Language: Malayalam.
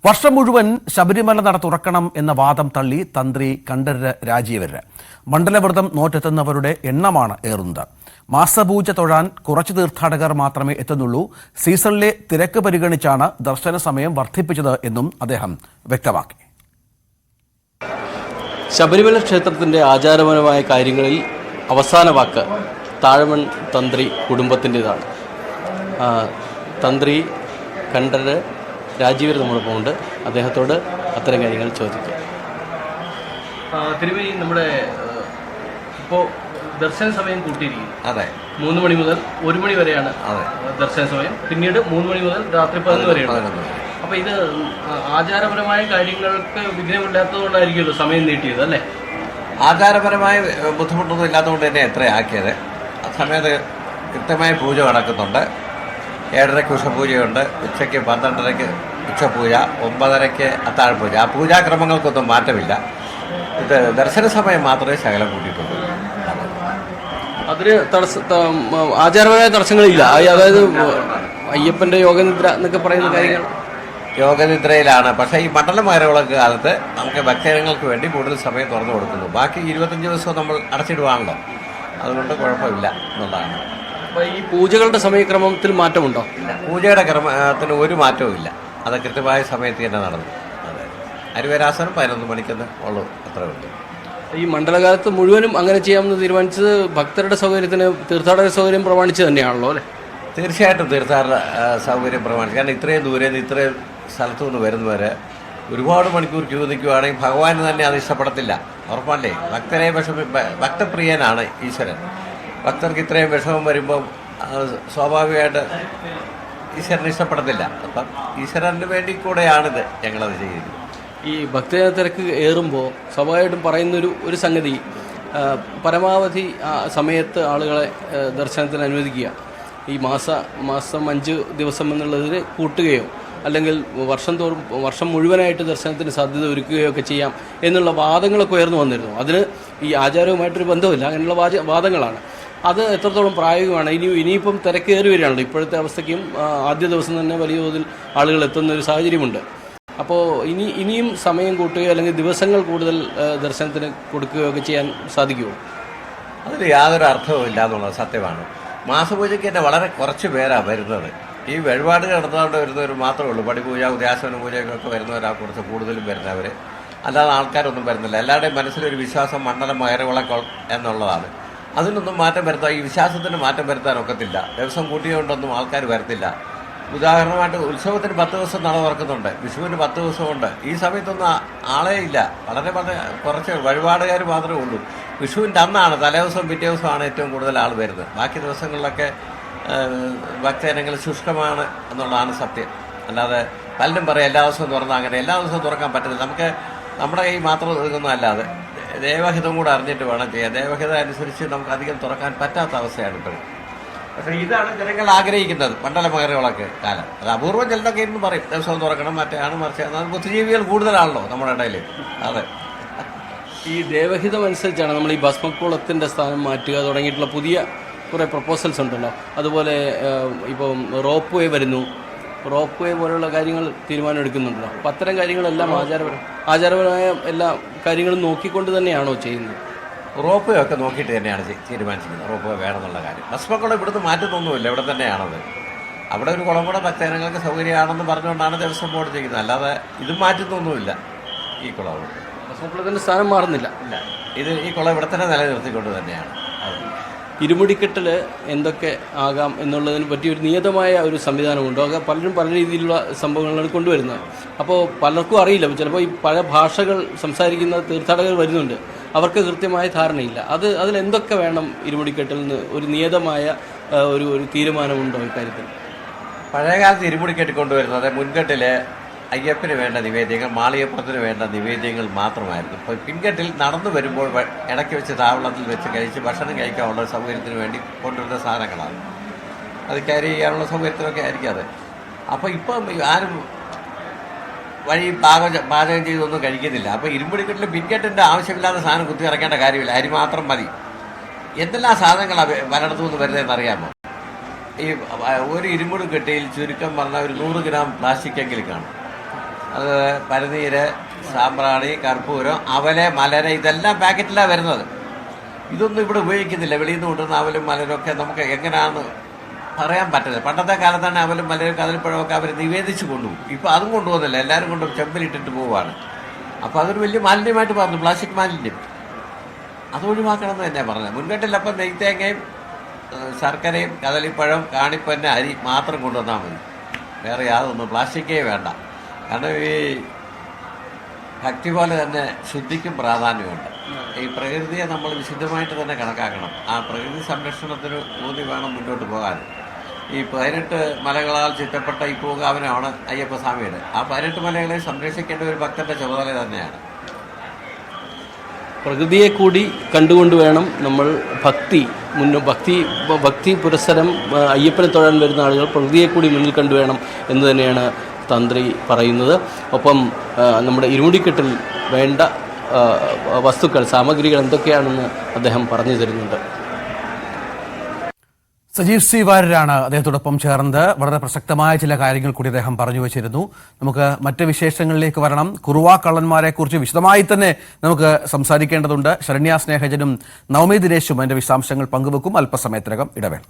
വർഷം മുഴുവൻ ശബരിമല നട തുറക്കണം എന്ന വാദം തള്ളി തന്ത്രി കണ്ഠരര് രാജീവര്. മണ്ഡലവ്രതം നോറ്റെത്തുന്നവരുടെ എണ്ണമാണ് ഏറുന്നത്. മാസപൂജ തൊഴാൻ കുറച്ച് തീർത്ഥാടകർ മാത്രമേ എത്തുന്നുള്ളൂ. സീസണിലെ തിരക്ക് പരിഗണിച്ചാണ് ദർശന സമയം വർദ്ധിപ്പിച്ചത് എന്നും അദ്ദേഹം വ്യക്തമാക്കി. ശബരിമല ക്ഷേത്രത്തിന്റെ ആചാരപരമായ കാര്യങ്ങളിൽ അവസാന വാക്ക് താഴമൺ തന്ത്രി കുടുംബത്തിൻ്റെതാണ്. തന്ത്രി കണ്ഠരര് രാജീവർ നമ്മളൊപ്പം ഉണ്ട്. അദ്ദേഹത്തോട് അത്തരം കാര്യങ്ങൾ ചോദിക്കും. തിരുമേനി, നമ്മുടെ ഇപ്പോൾ ദർശന സമയം കൂട്ടിയിരിക്കും. അതെ, 3 മണി മുതൽ 1 മണി വരെയാണ് ദർശന സമയം. പിന്നീട് 3 മണി മുതൽ രാത്രി 11 വരെയാണ്. അപ്പോൾ ഇത് ആചാരപരമായ കാര്യങ്ങൾക്ക് വിഘ്നമില്ലാത്തതുകൊണ്ടായിരിക്കുമല്ലോ സമയം നീട്ടിയത്, അല്ലേ? ആചാരപരമായ ബുദ്ധിമുട്ടൊന്നും ഇല്ലാത്തതുകൊണ്ട് തന്നെ എത്ര ആക്കിയത്. ആ സമയത്ത് കൃത്യമായ പൂജ നടക്കുന്നുണ്ട്. 7:30 ഉഷപൂജയുണ്ട്, ഉച്ചയ്ക്ക് 12:30 ഉച്ചപൂജ, 9:30 അത്താഴപൂജ. ആ പൂജാക്രമങ്ങൾക്കൊന്നും മാറ്റമില്ല. ഇത് ദർശന സമയം മാത്രമേ ശകലം കൂട്ടിയിട്ടുള്ളൂ. അതിന് ആചാരപരമായ തടസ്സങ്ങളില്ല. അതായത് അയ്യപ്പന്റെ യോഗനിദ്ര എന്നൊക്കെ പറയുന്ന കാര്യങ്ങൾ യോഗനിദ്രയിലാണ്. പക്ഷേ ഈ മണ്ഡല മകരവിളക്ക് കാലത്ത് നമുക്ക് ഭക്തജനങ്ങൾക്ക് വേണ്ടി കൂടുതൽ സമയം തുറന്നു കൊടുക്കുന്നു. ബാക്കി 25 ദിവസവും നമ്മൾ അടച്ചിടുവാണല്ലോ, അതുകൊണ്ട് കുഴപ്പമില്ല എന്നുള്ളതാണ്. ഈ പൂജകളുടെ സമയക്രമത്തിൽ മാറ്റമുണ്ടോ? പൂജയുടെ ക്രമത്തിന് ഒരു മാറ്റവും ഇല്ല. അത് കൃത്യമായ സമയത്ത് തന്നെ നടന്നു. അതെ, അരുവരാസനം 11 മണിക്കെന്ന് ഉള്ളൂ, അത്രേ ഉള്ളൂ. ഈ മണ്ഡലകാലത്ത് മുഴുവനും അങ്ങനെ ചെയ്യാമെന്ന് തീരുമാനിച്ചത് ഭക്തരുടെ സൗകര്യത്തിന്, തീർത്ഥാടക സൗകര്യം പ്രമാണിച്ച് തന്നെയാണല്ലോ, അല്ലേ? തീർച്ചയായിട്ടും തീർത്ഥാടന സൗകര്യം പ്രമാണിച്ച്. കാരണം ഇത്രയും ദൂരെ നിന്ന് ഇത്രയും സ്ഥലത്തു നിന്ന് വരുന്നവരെ ഒരുപാട് മണിക്കൂർ ക്യൂ നിൽക്കുകയാണെങ്കിൽ ഭഗവാന് തന്നെ അത് ഇഷ്ടപ്പെടത്തില്ല, ഉറപ്പല്ലേ? ഭക്തരെ ഭക്തപ്രിയനാണ് ഈശ്വരൻ. ഭക്തർക്ക് ഇത്രയും വിഷമം വരുമ്പം സ്വാഭാവികമായിട്ട് ഈശ്വരന് ഇഷ്ടപ്പെടത്തില്ല. അപ്പം ഈശ്വരന് വേണ്ടി കൂടെയാണിത് ഞങ്ങളത് ചെയ്യുന്നത്. ഈ ഭക്തജന തിരക്ക് ഏറുമ്പോൾ സ്വാഭാവികമായിട്ടും പറയുന്നൊരു സംഗതി, പരമാവധി സമയത്ത് ആളുകളെ ദർശനത്തിന് അനുവദിക്കുക. ഈ മാസം 5 ദിവസം എന്നുള്ളതിന് കൂട്ടുകയോ അല്ലെങ്കിൽ വർഷം മുഴുവനായിട്ട് ദർശനത്തിന് സാധ്യത ഒരുക്കുകയോ ഒക്കെ ചെയ്യാം എന്നുള്ള വാദങ്ങളൊക്കെ ഉയർന്നു വന്നിരുന്നു. അതിന് ഈ ആചാരവുമായിട്ടൊരു ബന്ധമില്ല, അങ്ങനെയുള്ള വാദങ്ങളാണ്. അത് എത്രത്തോളം പ്രായോഗികമാണ്? ഇനിയിപ്പം തിരക്കേറി വരികയാണല്ലോ. ഇപ്പോഴത്തെ അവസ്ഥയ്ക്കും ആദ്യ ദിവസം തന്നെ വലിയ തോതിൽ ആളുകൾ എത്തുന്ന ഒരു സാഹചര്യമുണ്ട്. അപ്പോൾ ഇനിയും സമയം കൂട്ടുകയോ അല്ലെങ്കിൽ ദിവസങ്ങൾ കൂടുതൽ ദർശനത്തിന് കൊടുക്കുകയോ ഒക്കെ ചെയ്യാൻ സാധിക്കുമോ? അതിൽ യാതൊരു അർത്ഥവും ഇല്ല എന്നുള്ളത് സത്യമാണ്. മാസപൂജയ്ക്ക് തന്നെ വളരെ കുറച്ച് പേരാണ് വരുന്നത്. ഈ വഴിപാട് നടത്താണ്ട് വരുന്നവർ മാത്രമേ ഉള്ളൂ. പടിപൂജ, ഉദയാസന പൂജയ്ക്കൊക്കെ വരുന്നവരാണ് കുറച്ച് കൂടുതലും വരുന്നവർ. അല്ലാതെ ആൾക്കാരൊന്നും വരുന്നില്ല. എല്ലാവരുടെയും മനസ്സിലൊരു വിശ്വാസം മണ്ഡലം മകരവിളക്ക് എന്നുള്ളതാണ്. അതിനൊന്നും മാറ്റം വരുത്താൻ, ഈ വിശ്വാസത്തിന് മാറ്റം വരുത്താൻ ഒക്കത്തില്ല. ദിവസം കൂട്ടിയോണ്ടൊന്നും ആൾക്കാർ വരത്തില്ല. ഉദാഹരണമായിട്ട് ഉത്സവത്തിന് 10 ദിവസം നട തുറക്കുന്നുണ്ട്, വിഷുവിന് 10 ദിവസമുണ്ട്. ഈ സമയത്തൊന്നും ആളേ ഇല്ല, വളരെ കുറച്ച് വഴിപാടുകാർ മാത്രമേ ഉള്ളൂ. വിഷുവിൻ്റെ അന്നാണ്, തലേദിവസം പിറ്റേ ദിവസമാണ് ഏറ്റവും കൂടുതൽ ആൾ വരുന്നത്. ബാക്കി ദിവസങ്ങളിലൊക്കെ ഭക്തജനങ്ങൾ ശുഷ്കമാണ് എന്നുള്ളതാണ് സത്യം. അല്ലാതെ പലരും പറയും എല്ലാ ദിവസവും തുറന്നാൽ അങ്ങനെ. എല്ലാ ദിവസവും തുറക്കാൻ പറ്റുന്നില്ല. നമുക്ക് നമ്മുടെ കൈ മാത്രം ഒതുങ്ങുന്ന അല്ലാതെ ദേവഹിതം കൂടെ അറിഞ്ഞിട്ട് വേണം ചെയ്യാൻ. ദേവഹിതം അനുസരിച്ച് നമുക്ക് അധികം തുറക്കാൻ പറ്റാത്ത അവസ്ഥയാണ് ഇപ്പോഴും. പക്ഷേ ഇതാണ് ജനങ്ങൾ ആഗ്രഹിക്കുന്നത്, മണ്ഡല മകരവിളക്ക് കാലം. അത് അപൂർവം ചിലതൊക്കെ ഇരുന്ന് പറയും ദിവസവും തുറക്കണം, മറ്റേയാണ് മറിച്ചാണ്. ബുദ്ധിജീവികൾ കൂടുതലാണല്ലോ നമ്മുടെ ഇടയിൽ. അതെ, ഈ ദേവഹിതം അനുസരിച്ചാണ് നമ്മൾ ഈ ഭസ്മക്കുളത്തിൻ്റെ സ്ഥാനം മാറ്റുക തുടങ്ങിയിട്ടുള്ള പുതിയ കുറേ പ്രപ്പോസൽസ് ഉണ്ടല്ലോ. അതുപോലെ ഇപ്പം റോപ്പ് വേ വരുന്നു, റോപ്പ് വേ പോലുള്ള കാര്യങ്ങൾ തീരുമാനം എടുക്കുന്നുണ്ടല്ലോ. അപ്പം അത്തരം കാര്യങ്ങളെല്ലാം ആചാരപരമായ എല്ലാ കാര്യങ്ങളും നോക്കിക്കൊണ്ട് തന്നെയാണോ ചെയ്യുന്നത്? റോപ്പ് വേ ഒക്കെ നോക്കിയിട്ട് തന്നെയാണ് തീരുമാനിച്ചിരിക്കുന്നത്. റോപ്പ് വേ വേണമെന്നുള്ള കാര്യം. ഭസ്മക്കുളം ഇവിടുന്ന് മാറ്റുന്നൊന്നുമില്ല, ഇവിടെ തന്നെയാണത്. അവിടെ ഒരു കുളം കൂടെ ഭക്തജനങ്ങൾക്ക് സൗകര്യമാണെന്ന് പറഞ്ഞുകൊണ്ടാണ് ദേവസ്വം ബോർഡ് ചെയ്യുന്നത്. അല്ലാതെ ഇത് മാറ്റുന്നൊന്നുമില്ല. ഈ കുളം ഭസ്മക്കുളത്തിൻ്റെ സ്ഥാനം മാറുന്നില്ല. ഇല്ല, ഈ കുളം ഇവിടെ തന്നെ നിലനിർത്തിക്കൊണ്ട് തന്നെയാണ്. ഇരുമുടിക്കെട്ടിൽ എന്തൊക്കെ ആകാം എന്നുള്ളതിന് പറ്റി ഒരു നിയതമായ ഒരു സംവിധാനമുണ്ടോ? അത് പലരും പല രീതിയിലുള്ള സംഭവങ്ങളാണ് കൊണ്ടുവരുന്നത്. അപ്പോൾ പലർക്കും അറിയില്ല. ചിലപ്പോൾ ഈ പല ഭാഷകൾ സംസാരിക്കുന്ന തീർത്ഥാടകർ വരുന്നുണ്ട്, അവർക്ക് കൃത്യമായ ധാരണയില്ല. അതിലെന്തൊക്കെ വേണം ഇരുമുടിക്കെട്ടിൽ നിന്ന് ഒരു നിയതമായ ഒരു തീരുമാനമുണ്ടോ ഇക്കാര്യത്തിൽ? പഴയകാലത്ത് ഇരുമുടിക്കെട്ടി കൊണ്ടുവരുന്നത് മുൻകെട്ടിൽ അയ്യപ്പന് വേണ്ട നിവേദ്യങ്ങൾ, മാളികപ്പുറത്തിന് വേണ്ട നിവേദ്യങ്ങൾ മാത്രമായിരുന്നു. ഇപ്പോൾ പിൻകെട്ടിൽ നടന്നു വരുമ്പോൾ ഇടയ്ക്ക് വെച്ച് താവളത്തിൽ വെച്ച് കഴിച്ച് ഭക്ഷണം കഴിക്കാനുള്ള സൗകര്യത്തിന് വേണ്ടി കൊണ്ടുവരുന്ന സാധനങ്ങളാണ്. അത് ക്യാരി ചെയ്യാനുള്ള സൗകര്യത്തിനൊക്കെ ആയിരിക്കും അത്. അപ്പോൾ ഇപ്പം ആരും വഴി പാചകം ചെയ്തൊന്നും കഴിക്കുന്നില്ല. അപ്പോൾ ഇരുമ്പുടിക്കെട്ടിൽ പിൻകെട്ടിൻ്റെ ആവശ്യമില്ലാത്ത സാധനം കുത്തി ഇറക്കേണ്ട കാര്യമില്ല, അരി മാത്രം മതി. എന്തെല്ലാം സാധനങ്ങളാണ് പലയിടത്തു നിന്ന് വരുന്നതെന്ന് അറിയാമോ? ഈ ഒരു ഇരുമ്പുടി കെട്ടിയിൽ ചുരുക്കം പറഞ്ഞാൽ ഒരു 100 ഗ്രാം പ്ലാസ്റ്റിക് എങ്കിലും കാണും. അത് പനിനീര്, സാമ്പ്രാണി, കർപ്പൂരം, അവല്, മലര് ഇതെല്ലാം പാക്കറ്റിലാണ് വരുന്നത്. ഇതൊന്നും ഇവിടെ ഉപയോഗിക്കുന്നില്ല. വെളിയിൽ നിന്ന് കൊണ്ടുവന്ന അവലും മലരും ഒക്കെ നമുക്ക് എങ്ങനെയാണെന്ന് പറയാൻ പറ്റില്ല. പണ്ടത്തെ കാലത്താണ് അവലും മലരും കദളിപ്പഴമൊക്കെ അവർ നിവേദിച്ച് കൊണ്ടുപോകും. ഇപ്പോൾ അതും കൊണ്ടുപോകുന്നില്ല, എല്ലാവരും കൊണ്ട് ചെമ്പിലിട്ടിട്ട് പോവുകയാണ്. അപ്പോൾ അതൊരു വലിയ മാലിന്യമായിട്ട് പറഞ്ഞു, പ്ലാസ്റ്റിക് മാലിന്യം. അത് ഒഴിവാക്കണമെന്ന് തന്നെയാണ് പറഞ്ഞത്. മുൻകെട്ടിലപ്പം നെയ്ത്തേങ്ങയും ശർക്കരയും കദളിപ്പഴം, കാണിപ്പന്നെ, അരി മാത്രം കൊണ്ടുവന്നാൽ മതി. വേറെ യാതൊന്നും പ്ലാസ്റ്റിക്കേ വേണ്ട. കാരണം ഈ ഭക്തി പോലെ തന്നെ ശുദ്ധിക്കും പ്രാധാന്യമുണ്ട്. ഈ പ്രകൃതിയെ നമ്മൾ വിശുദ്ധമായിട്ട് തന്നെ കണക്കാക്കണം. ആ പ്രകൃതി സംരക്ഷണത്തിന് ഊന്നി വേണം മുന്നോട്ട് പോകാൻ. ഈ 18 മലകളാൽ ചുറ്റപ്പെട്ട ഈ പൂങ്കാവനമാണ് അയ്യപ്പസ്വാമിയുടെ. ആ 18 മലകളെ സംരക്ഷിക്കേണ്ട ഒരു ഭക്തന്റെ ചുമതല തന്നെയാണ്. പ്രകൃതിയെ കൂടി കണ്ടുകൊണ്ട് വേണം നമ്മൾ ഭക്തി പുരസ്സരം അയ്യപ്പനെ തൊഴാൻ വരുന്ന ആളുകൾ പ്രകൃതിയെ കൂടി മുന്നിൽ കണ്ടുവേണം എന്ന് തന്നെയാണ് തന്ത്രി പറയുന്നത്. ഒപ്പം നമ്മുടെ ഇരുമുടിക്കെട്ടിൽ വേണ്ട വസ്തുക്കൾ, സാമഗ്രികൾ എന്തൊക്കെയാണെന്ന് അദ്ദേഹം പറഞ്ഞു തരുന്നുണ്ട്. സജീവ് സി വാര്യരാണ് അദ്ദേഹത്തോടൊപ്പം ചേർന്നത്. വളരെ പ്രസക്തമായ ചില കാര്യങ്ങൾ കൂടി അദ്ദേഹം പറഞ്ഞു വച്ചിരുന്നു. നമുക്ക് മറ്റ് വിശേഷങ്ങളിലേക്ക് വരണം. കുറുവാ കള്ളന്മാരെ കുറിച്ച് വിശദമായി തന്നെ നമുക്ക് സംസാരിക്കേണ്ടതുണ്ട്. ശരണ്യ സ്നേഹജനും നവമി ദിനേശും അതിന്റെ വിശദാംശങ്ങൾ പങ്കുവെക്കും. അല്പസമയത്തിനകം ഇടവേള.